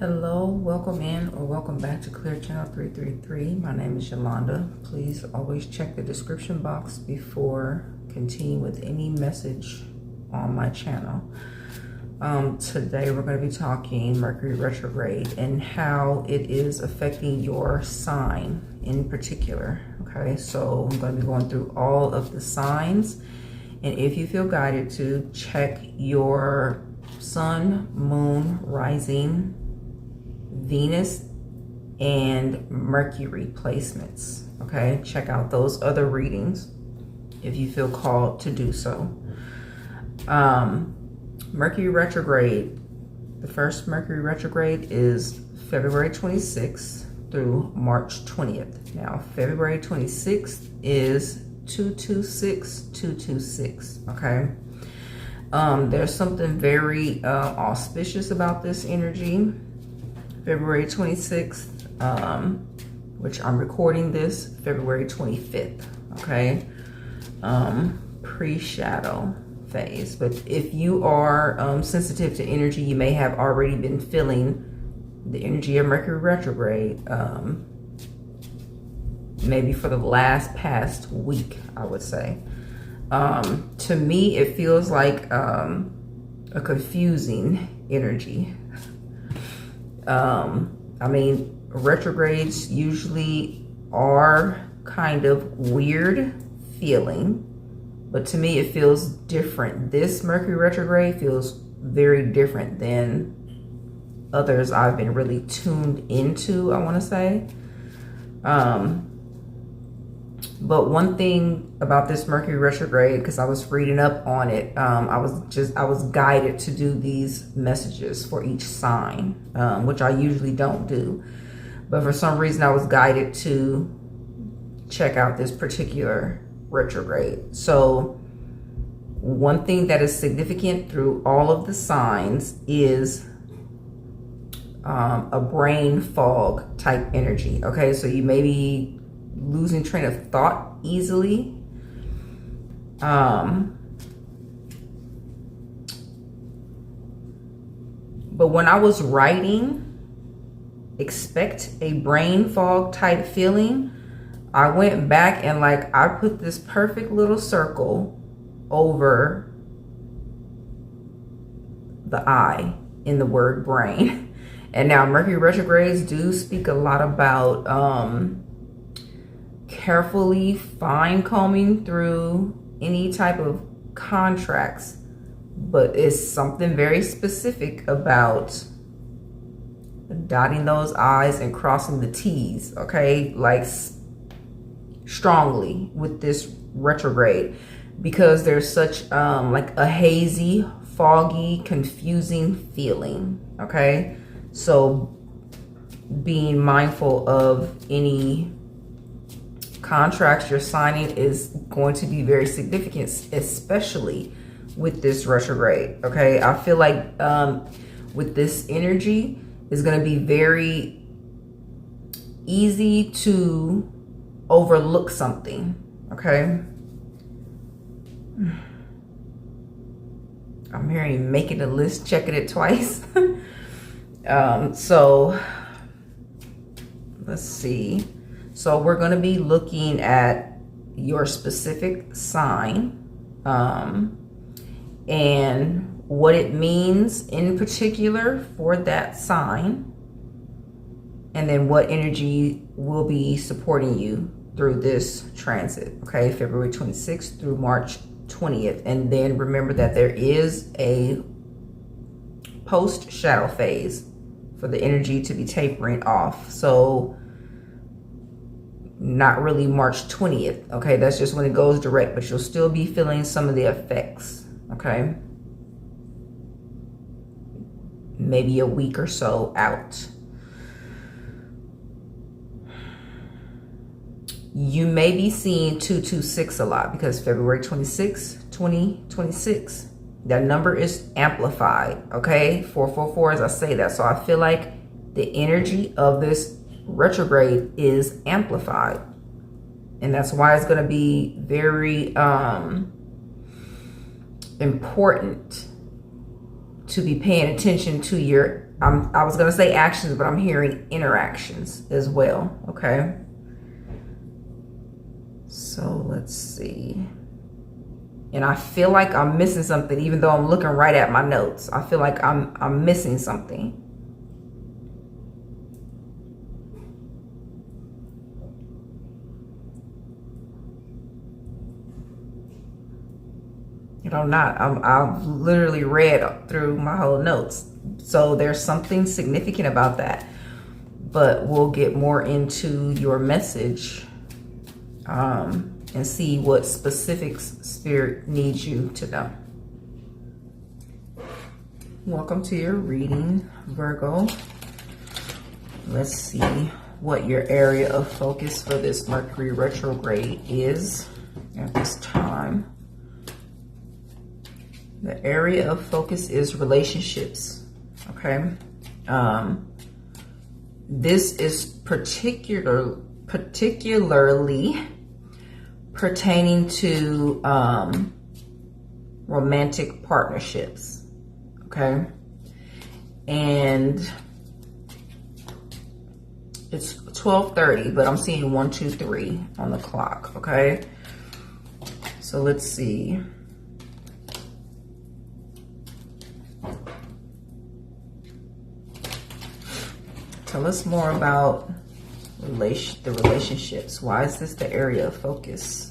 Hello, welcome in or welcome back to Clear Channel 333. My name is Yolanda. Please always check the description box before continuing with any message on my channel. Today we're going to be talking Mercury Retrograde and how it is affecting your sign in particular. Okay, so I'm going to be going through all of the signs, and if you feel guided to, check your sun, moon, rising, Venus, and Mercury placements. Okay, check out those other readings if you feel called to do so. Mercury retrograde, the first Mercury retrograde is February 26th through March 20th. Now February 26th is 226. Okay, there's something very auspicious about this energy. February 26th, which I'm recording this February 25th, okay? Pre-shadow phase. But if you are sensitive to energy, you may have already been feeling the energy of Mercury retrograde, maybe for the past week, I would say. To me, it feels like a confusing energy. I mean, retrogrades usually are kind of weird feeling, but to me it feels different. This Mercury retrograde feels very different than others I've been really tuned into, I want to say. But one thing about this Mercury retrograde, because I was reading up on it, I was guided to do these messages for each sign, which I usually don't do. But for some reason, I was guided to check out this particular retrograde. So one thing that is significant through all of the signs is a brain fog type energy. Okay, so you may be losing train of thought easily. But when I was writing, expect a brain fog type feeling, I went back and I put this perfect little circle over the I in the word brain. And now Mercury retrogrades do speak a lot about carefully fine combing through any type of contracts, but it's something very specific about dotting those I's and crossing the T's, okay, strongly with this retrograde, because there's such a hazy, foggy, confusing feeling. Okay, so being mindful of any contracts you're signing is going to be very significant, especially with this retrograde. Okay, I feel like with this energy, it's going to be very easy to overlook something. Okay, I'm hearing making a list, checking it twice. So let's see. So we're going to be looking at your specific sign and what it means in particular for that sign, and then what energy will be supporting you through this transit. Okay, February 26th through March 20th. And then remember that there is a post shadow phase for the energy to be tapering off. So not really March 20th. Okay, that's just when it goes direct, but you'll still be feeling some of the effects. Okay, maybe a week or so out. You may be seeing 226 a lot because February 26, 2026, that number is amplified. Okay, 444 as I say that. So I feel like the energy of this retrograde is amplified, and that's why it's going to be very important to be paying attention to your, I was going to say actions, but I'm hearing interactions as well. Okay. So let's see. And I feel like I'm missing something, even though I'm looking right at my notes. I feel like I'm missing something. You know, I've literally read through my whole notes. So there's something significant about that. But we'll get more into your message and see what specifics Spirit needs you to know. Welcome to your reading, Virgo. Let's see what your area of focus for this Mercury retrograde is at this time. The area of focus is relationships, okay? This is particularly pertaining to romantic partnerships, okay? And it's 12:30, but I'm seeing 1, 2, 3 on the clock, okay? So let's see. Tell us more about the relationships. Why is this the area of focus?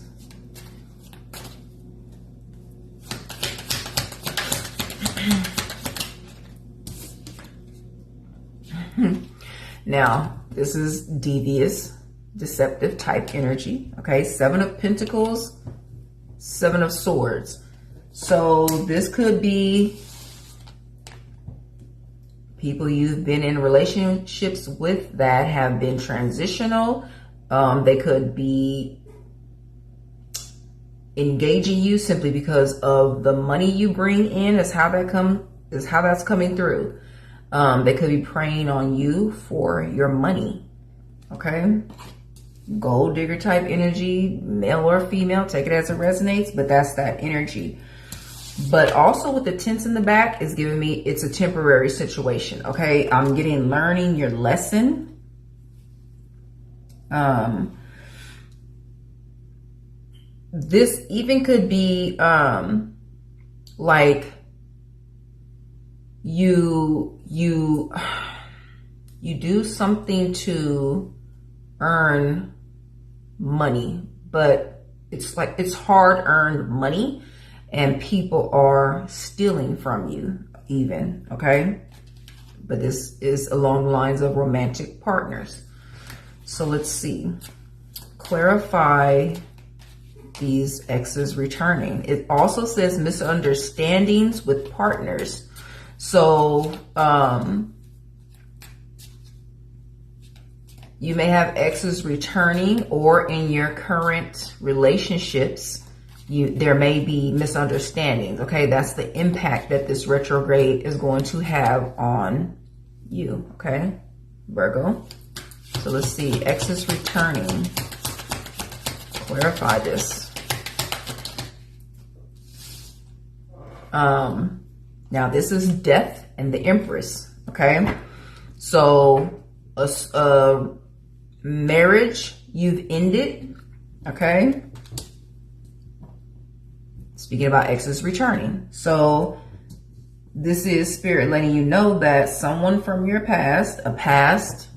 Now, this is devious, deceptive type energy. Okay, 7 of Pentacles, 7 of Swords. So this could be people you've been in relationships with that have been transitional. They could be engaging you simply because of the money you bring in is how that's coming through. They could be preying on you for your money. Okay. Gold digger type energy, male or female, take it as it resonates, but that's that energy. But also with the tense in the back is giving me it's a temporary situation. Okay, I'm getting learning your lesson. This even could be like you do something to earn money, but it's like it's hard-earned money. And people are stealing from you even, okay? But this is along the lines of romantic partners. So let's see. Clarify these exes returning. It also says misunderstandings with partners. So you may have exes returning, or in your current relationships, there may be misunderstandings. Okay, that's the impact that this retrograde is going to have on you. Okay, Virgo. So let's see, exes returning. Clarify this. Now this is Death and the Empress. Okay, so a marriage you've ended. Okay. Speaking about exes returning. So this is Spirit letting you know that someone from your past, a past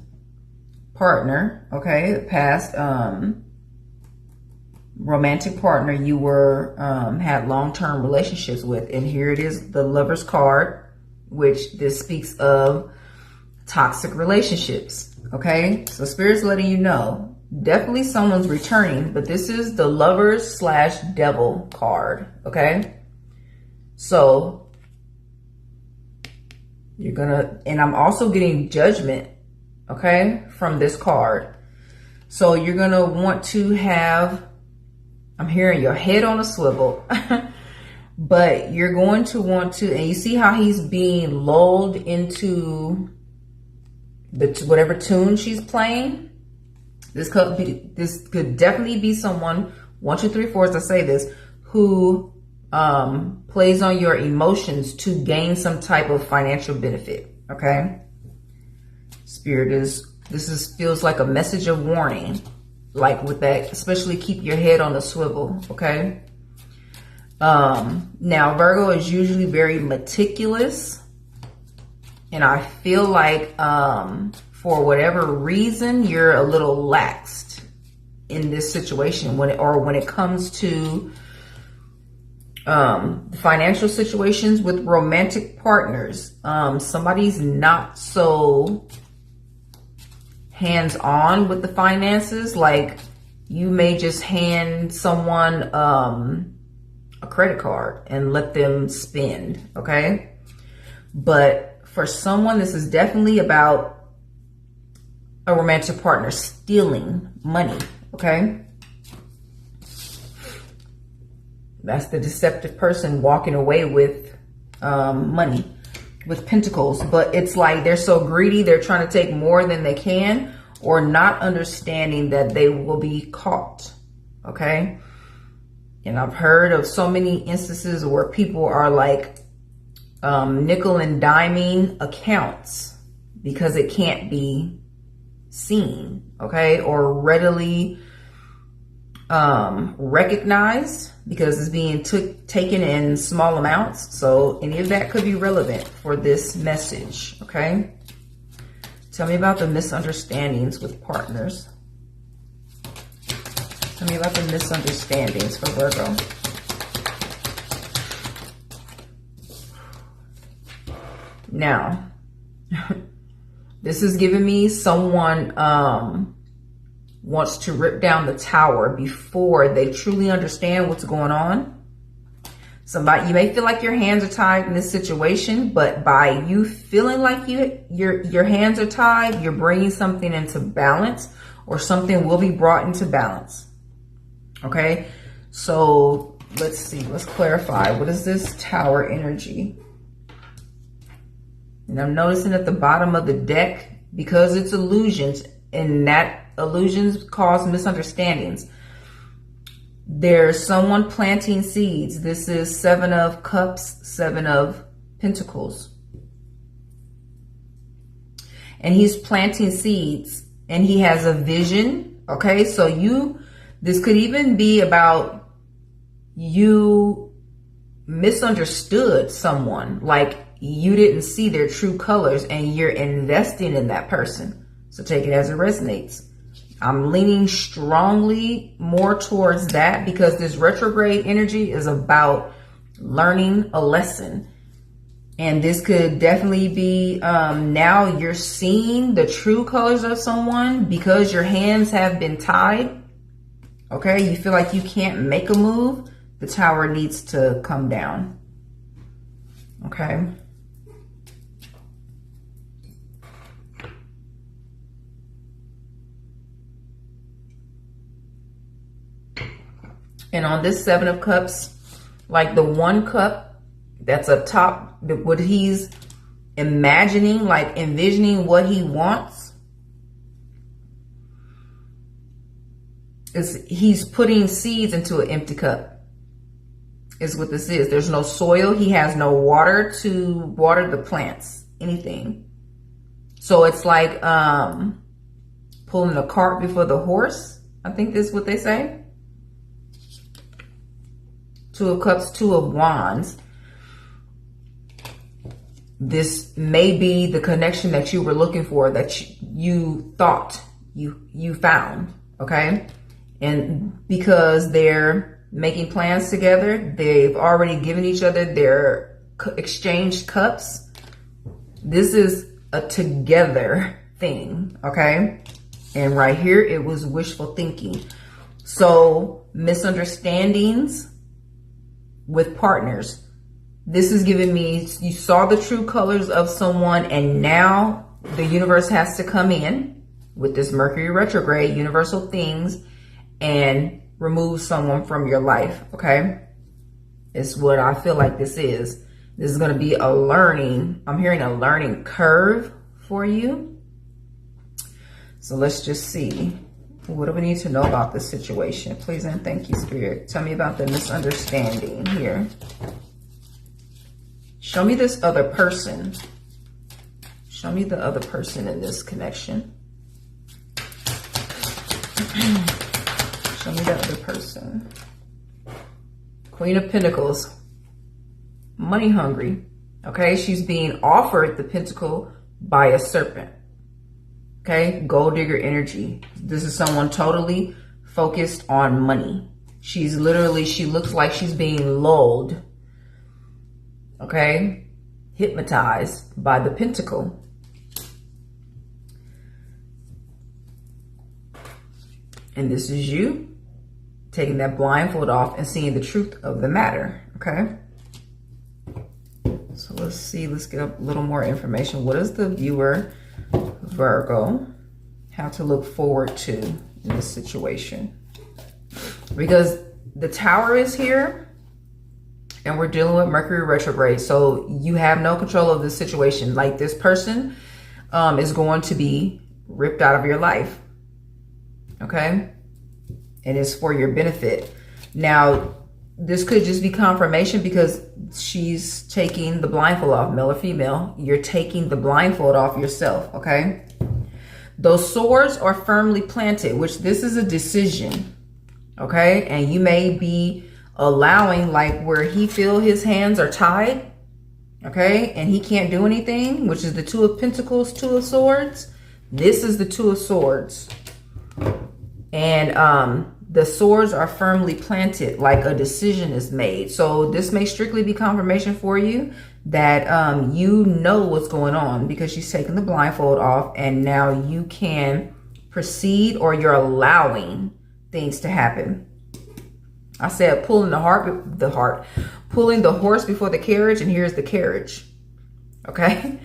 partner, okay, a past romantic partner you were had long-term relationships with. And here it is, the Lover's card, which this speaks of toxic relationships. Okay, so Spirit's letting you know definitely someone's returning, but this is the Lovers / Devil card. Okay, so you're gonna, and I'm also getting Judgment, okay, from this card. So you're gonna want to have, I'm hearing your head on a swivel, but you're going to want to, and you see how he's being lulled into whatever tune she's playing. This could definitely be someone, 1, 2, 3, 4 as I say this, who plays on your emotions to gain some type of financial benefit. Okay. Spirit feels like a message of warning. Like with that, especially keep your head on the swivel. Okay. Now Virgo is usually very meticulous. And I feel like, for whatever reason, you're a little laxed in this situation when it comes to financial situations with romantic partners. Somebody's not so hands-on with the finances. Like you may just hand someone a credit card and let them spend. Okay. But for someone, this is definitely about a romantic partner stealing money. Okay. That's the deceptive person walking away with money, with pentacles. But it's like they're so greedy, they're trying to take more than they can, or not understanding that they will be caught. Okay. And I've heard of so many instances where people are like nickel and diming accounts because it can't be seen. Okay. Or readily recognized because it's being taken in small amounts. So any of that could be relevant for this message. Okay. Tell me about the misunderstandings with partners. Tell me about the misunderstandings for Virgo. Now, this is giving me someone wants to rip down the tower before they truly understand what's going on. Somebody, you may feel like your hands are tied in this situation, but by you feeling like your hands are tied, you're bringing something into balance, or something will be brought into balance. Okay, so let's see. Let's clarify. What is this tower energy? And I'm noticing at the bottom of the deck, because it's illusions, and that illusions cause misunderstandings. There's someone planting seeds. This is 7 of Cups, 7 of Pentacles. And he's planting seeds and he has a vision. Okay, so this could even be about you misunderstood someone. Like you didn't see their true colors and you're investing in that person. So take it as it resonates. I'm leaning strongly more towards that because this retrograde energy is about learning a lesson. And this could definitely be, now you're seeing the true colors of someone because your hands have been tied. Okay, you feel like you can't make a move. The tower needs to come down. Okay. And on this 7 of Cups, like the 1 cup that's up top, what he's imagining, like envisioning what he wants, is he's putting seeds into an empty cup, is what this is. There's no soil. He has no water to water the plants, anything. So it's like pulling a cart before the horse. I think this is what they say. 2 of Cups, 2 of Wands. This may be the connection that you were looking for, that you thought you found, okay? And because they're making plans together, they've already given each other their exchanged cups. This is a together thing, okay? And right here, it was wishful thinking. So misunderstandings with partners. This is giving me, you saw the true colors of someone and now the universe has to come in with this Mercury retrograde, universal things, and remove someone from your life. Okay. It's what I feel like this is. This is going to be a learning. I'm hearing a learning curve for you. So let's just see What do we need to know about this situation? Please and thank you, Spirit. Tell me about the misunderstanding here. Show me this other person. Show me the other person in this connection. Show me the other person. Queen of Pentacles. Money hungry. Okay, she's being offered the pentacle by a serpent. Okay, gold digger energy. This is someone totally focused on money. She's literally, she looks like she's being lulled. Okay, hypnotized by the pentacle. And this is you taking that blindfold off and seeing the truth of the matter. Okay. So let's see, let's get a little more information. What does the viewer, Virgo, have to look forward to in this situation? Because the Tower is here and we're dealing with Mercury Retrograde. So you have no control of this situation. Like, this person is going to be ripped out of your life. Okay? And it's for your benefit. Now, this could just be confirmation because she's taking the blindfold off, male or female. You're taking the blindfold off yourself, okay? Those swords are firmly planted, which this is a decision, okay? And you may be allowing, like, where he feel his hands are tied, okay? And he can't do anything, which is the Two of Pentacles, Two of Swords. This is the Two of Swords. And the swords are firmly planted, like a decision is made. So this may strictly be confirmation for you that you know what's going on, because she's taking the blindfold off and now you can proceed, or you're allowing things to happen. I said pulling pulling the horse before the carriage, and here's the carriage. Okay.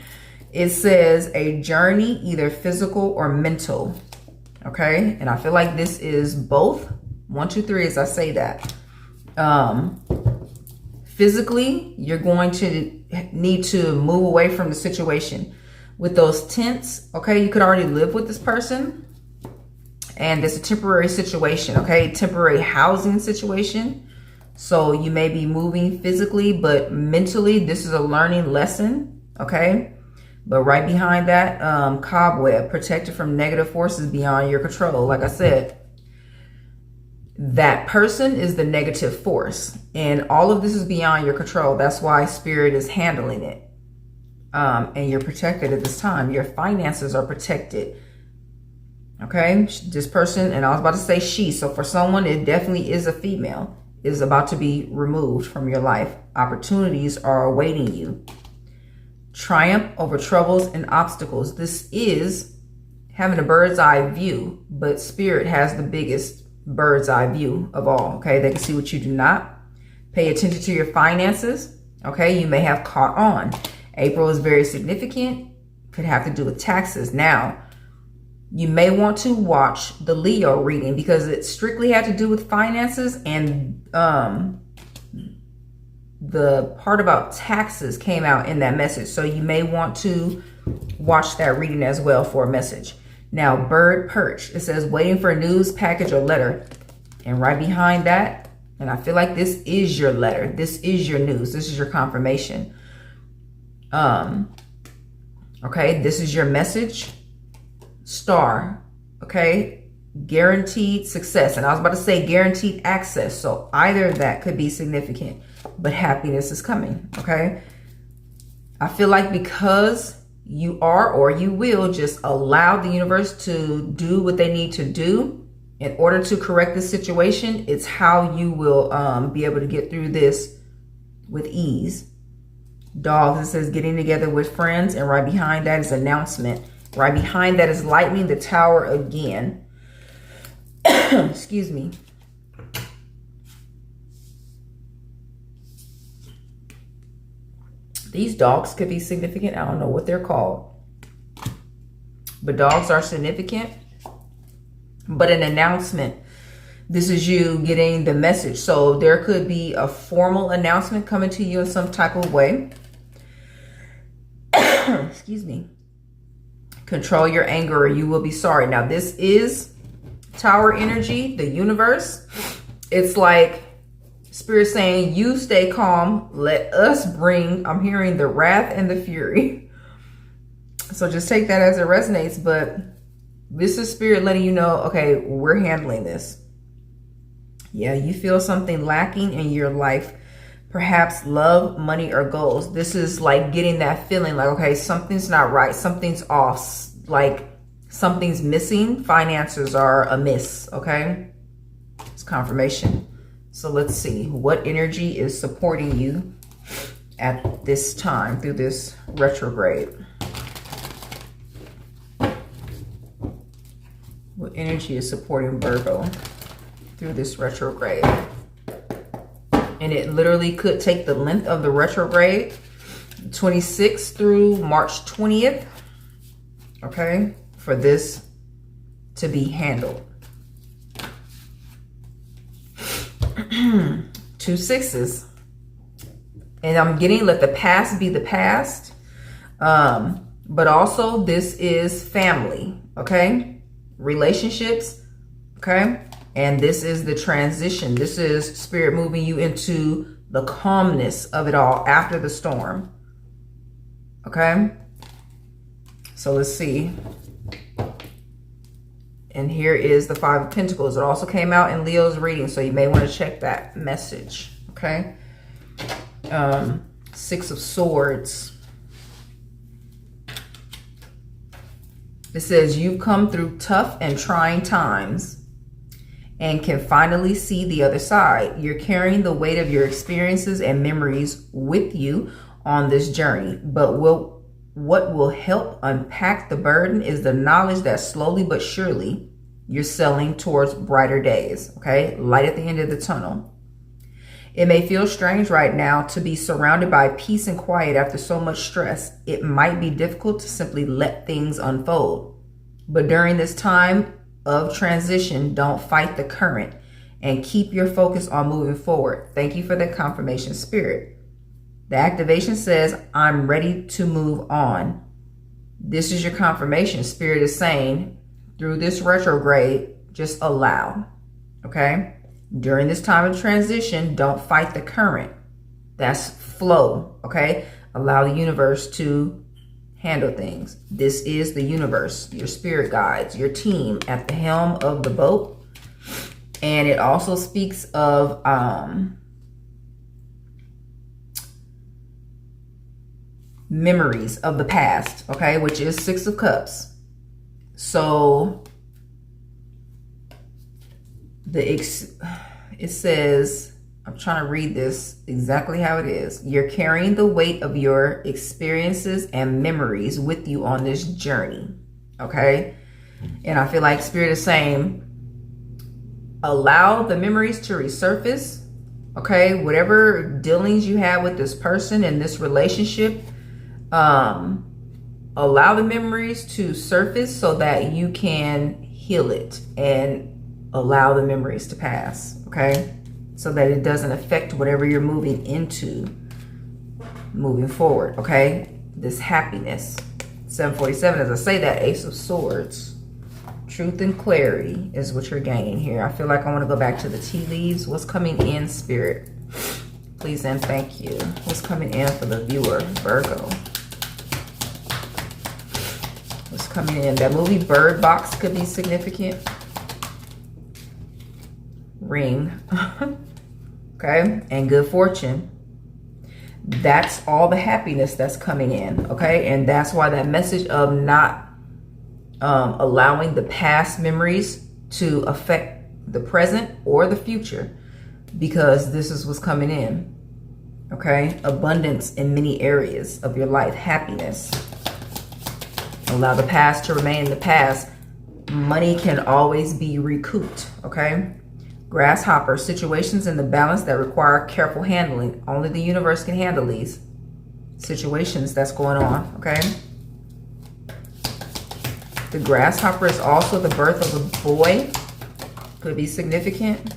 It says a journey, either physical or mental. Okay. And I feel like this is both. 1, 2, 3 as I say that. Physically, you're going to need to move away from the situation. With those tents, okay, you could already live with this person. And it's a temporary situation, okay? Temporary housing situation. So you may be moving physically, but mentally, this is a learning lesson, okay? But right behind that, cobweb, protected from negative forces beyond your control. Like I said, that person is the negative force, and all of this is beyond your control. That's why Spirit is handling it. And you're protected at this time. Your finances are protected. Okay, this person, and I was about to say she, so for someone, it definitely is a female, is about to be removed from your life. Opportunities are awaiting you. Triumph over troubles and obstacles. This is having a bird's eye view, but Spirit has the biggest bird's eye view of all. Okay, they can see what you do not. Pay attention to your finances. Okay, you may have caught on. April is very significant. Could have to do with taxes. Now, you may want to watch the Leo reading because it strictly had to do with finances, and the part about taxes came out in that message. So you may want to watch that reading as well for a message. Now, bird perch. It says waiting for a news package or letter. And right behind that, and I feel like this is your letter. This is your news. This is your confirmation. Okay, this is your message. Star. Okay, guaranteed success. And I was about to say guaranteed access. So either of that could be significant, but happiness is coming. Okay, I feel like because you are, or you will, just allow the universe to do what they need to do in order to correct the situation. It's how you will be able to get through this with ease. Dogs, it says getting together with friends, and right behind that is announcement. Right behind that is lightning, the Tower again. Excuse me. These dogs could be significant. I don't know what they're called, but dogs are significant. But an announcement. This is you getting the message. So there could be a formal announcement coming to you in some type of way. Excuse me. Control your anger or you will be sorry. Now, this is Tower energy, the universe. It's like Spirit saying, you stay calm. Let us bring, I'm hearing the wrath and the fury. So just take that as it resonates. But this is Spirit letting you know, okay, we're handling this. Yeah, you feel something lacking in your life. Perhaps love, money, or goals. This is like getting that feeling like, okay, something's not right. Something's off. Like something's missing. Finances are amiss. Okay. It's confirmation. So let's see what energy is supporting you at this time through this retrograde. What energy is supporting Virgo through this retrograde? And it literally could take the length of the retrograde, 26th through March 20th, okay, for this to be handled. 2 sixes. And I'm getting, let the past be the past. But also this is family, okay? Relationships, okay? And this is the transition. This is Spirit moving you into the calmness of it all after the storm. Okay? So let's see. And here is the 5 of Pentacles. It also came out in Leo's reading, so you may want to check that message. Okay? 6 of Swords. It says, you've come through tough and trying times and can finally see the other side. You're carrying the weight of your experiences and memories with you on this journey. But what will help unpack the burden is the knowledge that slowly but surely you're sailing towards brighter days. Okay? Light at the end of the tunnel. It may feel strange right now to be surrounded by peace and quiet after so much stress. It might be difficult to simply let things unfold. But during this time of transition, don't fight the current and keep your focus on moving forward. Thank you for the confirmation, Spirit. The activation says, I'm ready to move on. This is your confirmation. Spirit is saying, through this retrograde, just allow. Okay? During this time of transition, don't fight the current. That's flow. Okay? Allow the universe to handle things. This is the universe, your spirit guides, your team at the helm of the boat. And it also speaks of memories of the past, okay, which is 6 of Cups. So it says, I'm trying to read this exactly how it is. You're carrying the weight of your experiences and memories with you on this journey. Okay? And I feel like Spirit is saying, allow the memories to resurface. Okay? Whatever dealings you had with this person in this relationship, allow the memories to surface so that you can heal it and allow the memories to pass. Okay? So that it doesn't affect whatever you're moving into moving forward, okay? This happiness. 747, as I say that, Ace of Swords. Truth and clarity is what you're gaining here. I feel like I want to go back to the tea leaves. What's coming in, Spirit? Please and thank you. What's coming in for the viewer, Virgo? What's coming in? That movie Bird Box could be significant. Ring. Okay, and good fortune. That's all the happiness that's coming in, okay? And that's why that message of not allowing the past memories to affect the present or the future, because this is what's coming in, okay? Abundance in many areas of your life, happiness. Allow the past to remain in the past. Money can always be recouped, okay? Grasshopper, situations in the balance that require careful handling. Only the universe can handle these situations that's going on, okay? The grasshopper is also the birth of a boy. Could be significant.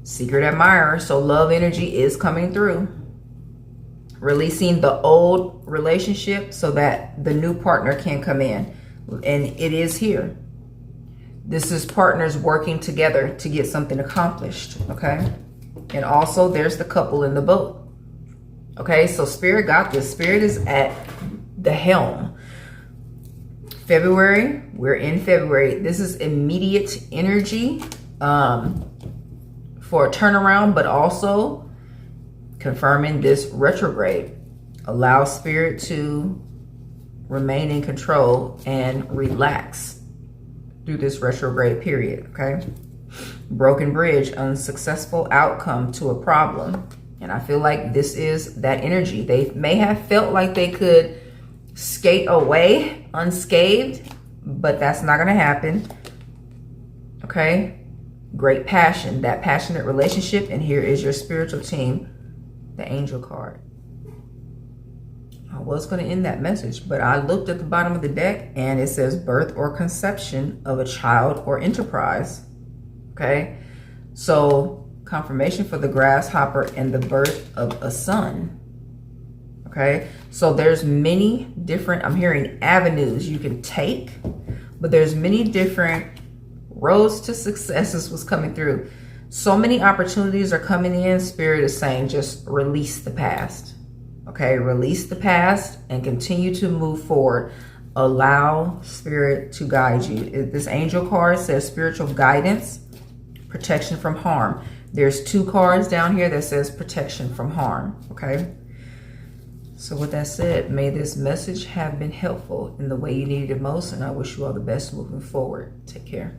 Secret admirer, so love energy is coming through. Releasing the old relationship so that the new partner can come in. And it is here. This is partners working together to get something accomplished, okay? And also there's the couple in the boat. Okay, so Spirit got this. Spirit is at the helm. February, we're in February. This is immediate energy for a turnaround, but also confirming this retrograde. Allow Spirit to remain in control and relax through this retrograde period, okay? Broken bridge, unsuccessful outcome to a problem. And I feel like this is that energy. They may have felt like they could skate away unscathed, but that's not going to happen, okay? Great passion, that passionate relationship. And here is your spiritual team, the angel card. I was going to end that message, but I looked at the bottom of the deck and it says birth or conception of a child or enterprise. Okay, so confirmation for the grasshopper and the birth of a son. Okay, so there's many different, I'm hearing avenues you can take, but there's many different roads to successes was coming through. So many opportunities are coming in. Spirit is saying just release the past. Okay, release the past and continue to move forward. Allow Spirit to guide you. This angel card says spiritual guidance, protection from harm. There's two cards down here that says protection from harm. Okay, so with that said, may this message have been helpful in the way you needed it most, and I wish you all the best moving forward. Take care.